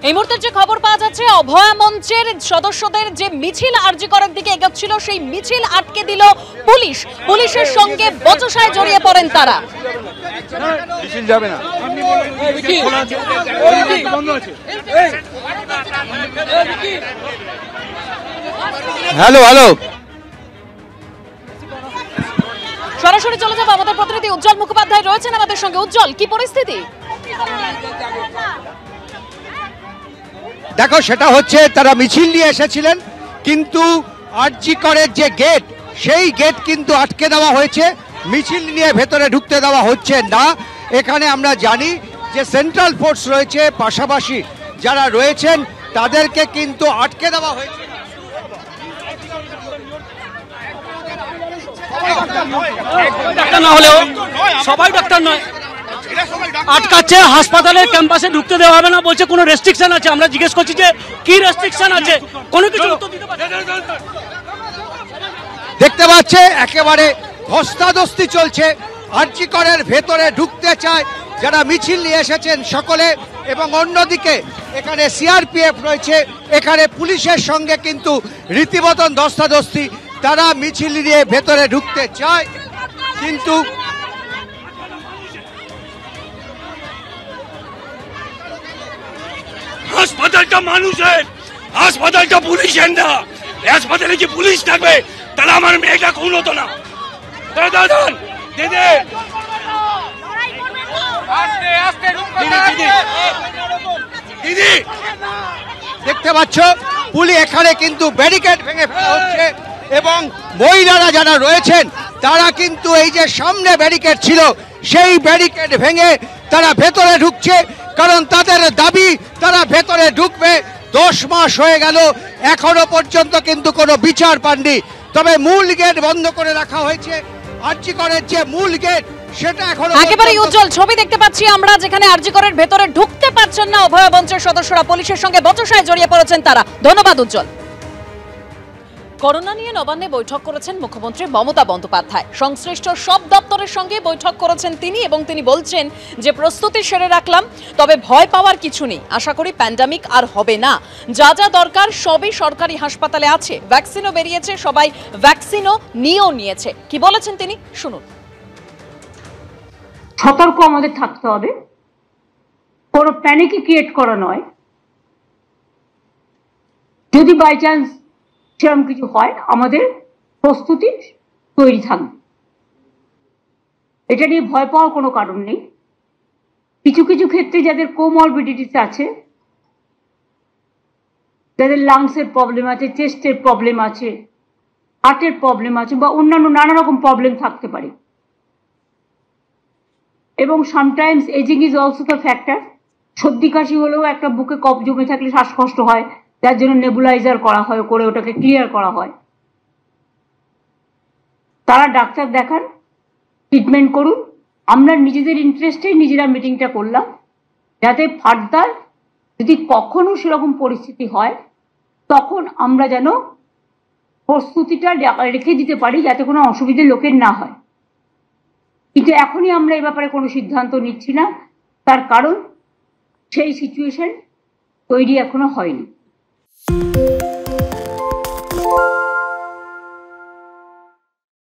এই মুহূর্তে যে খবর পাওয়া যাচ্ছে, অভয়া মঞ্চের সদস্যদের যে মিছিল আরজি করার দিকে এগোচ্ছিল, সেই মিছিল আটকে দিল পুলিশ। পুলিশের সঙ্গে বচসায় জড়িয়ে পড়েন তারা। মিছিল যাবে না। হ্যালো হ্যালো, সরাসরি চলে যাবো, আমাদের প্রতিনিধি উজ্জ্বল মুখোপাধ্যায় রয়েছেন আমাদের সঙ্গে। উজ্জ্বল, কি পরিস্থিতি? দেখো, সেটা হচ্ছে তারা মিছিল নিয়ে এসেছিলেন, কিন্তু আরজি করের যে গেট, সেই গেট কিন্তু আটকে দেওয়া হয়েছে। মিছিল নিয়ে ভেতরে ঢুকতে দেওয়া হচ্ছে না। এখানে আমরা জানি যে সেন্ট্রাল ফোর্স রয়েছে, পাশাপাশি যারা রয়েছেন তাদেরকে কিন্তু আটকে দেওয়া হয়েছে। ডাক্তার না হলেও সবাই ডাক্তার নয়, আটকাচ্ছে। হাসপাতালের ক্যাম্পাসে ঢুকতে দেওয়া হবে না বলছে, কোনো রেস্ট্রিকশন আছে? আমরা জিজ্ঞেস করছি যে কি রেস্ট্রিকশন আছে, কোনো কিছু উত্তর দিতে পারছে না। দেখতে পাচ্ছে একেবারে ধস্তাধস্তি চলছে। আরজি করের ভেতরে ঢুকতে চায় যারা মিছিল নিয়ে এসেছেন সকলে, এবং অন্যদিকে এখানে সিআরপিএফ রয়েছে, এখানে পুলিশের সঙ্গে কিন্তু রীতিমতন ধস্তাধস্তি। তারা মিছিল নিয়ে ভেতরে ঢুকতে চায়, কিন্তু হাসপাতালটা মানুষের, হাসপাতালটা পুলিশের না। হাসপাতালে যে পুলিশ থাকবে তাহলে আমার মেয়েটা খুন হতো না। দিদি দেখতে পাচ্ছ, পুলিশ এখানে কিন্তু ব্যারিকেড ভেঙে ফেলা হচ্ছে, এবং মহিলারা যারা রয়েছেন তারা কিন্তু এই যে সামনে ব্যারিকেড ছিল, সেই ব্যারিকেড ভেঙে তারা ভেতরে ঢুকছে, কারণ তাদের দাবি তারা ভেতরে ঢুকবে। 10 মাস হয়ে গেল, এখনো পর্যন্ত কিন্তু কোনো বিচার পাননি। তবে মূল গেট বন্ধ করে রাখা হয়েছে। আরজি করের যে মূল গেট, সেটা এখনো একেবারে উজ্জ্বল ছবি দেখতে পাচ্ছি আমরা, যেখানে আরজি করের ভেতরে ঢুকতে পারছেন না অভয়া মঞ্চের সদস্যরা। পুলিশের সঙ্গে বচসায় জড়িয়ে পড়েছেন তারা। ধন্যবাদ উজ্জ্বল। করোনা নিয়ে নবান্নে বৈঠক করেছেন মুখ্যমন্ত্রী মমতা বন্দ্যোপাধ্যায়। সংশ্লিষ্ট সব দপ্তরের সঙ্গে বৈঠক করেছেন তিনি, এবং তিনি বলছেন যে প্রস্তুতি সেরে রাখলাম, তবে ভয় পাওয়ার কিছু নেই। আশা করি প্যান্ডামিক আর হবে না। যা যা দরকার সবই সরকারি হাসপাতালে আছে। ভ্যাকসিনও বেরিয়েছে, সবাই ভ্যাকসিনও নিয়েছে। কি বলেছেন তিনি, শুনুন। সতর্ক আমাদের থাকতে হবে, কোনো প্যানিক ক্রিয়েট করা নয়। যদি বাই চান্স সেরকম কিছু হয়, আমাদের প্রস্তুতি তৈরি থাকবে। এটা নিয়ে ভয় পাওয়ার কোনো কারণ নেই। কিছু কিছু ক্ষেত্রে যাদের কোমরবিডিটিস আছে, যাদের লাংসের প্রবলেম আছে, চেস্টের প্রবলেম আছে, হার্টের প্রবলেম আছে, বা অন্যান্য নানা রকম প্রবলেম থাকতে পারে, এবং sometimes ageing is also the factor. সর্দি কাশি হলেও একটা বুকে কফ জমে থাকলে শ্বাসকষ্ট হয়, যার জন্য নেবুলাইজার করা হয়, করে ওটাকে ক্লিয়ার করা হয়। তারা ডাক্তার দেখান, ট্রিটমেন্ট করুন। আমরা নিজেদের ইন্টারেস্টেই নিজেরা মিটিংটা করলাম, যাতে ফার্দার যদি কখনো সেরকম পরিস্থিতি হয়, তখন আমরা যেন প্রস্তুতিটা রেখে দিতে পারি, যাতে কোনো অসুবিধে লোকের না হয়। কিন্তু এখনই আমরা এই ব্যাপারে কোনো সিদ্ধান্ত নিচ্ছি না, তার কারণ সেই সিচুয়েশন তৈরি এখনো হয়নি।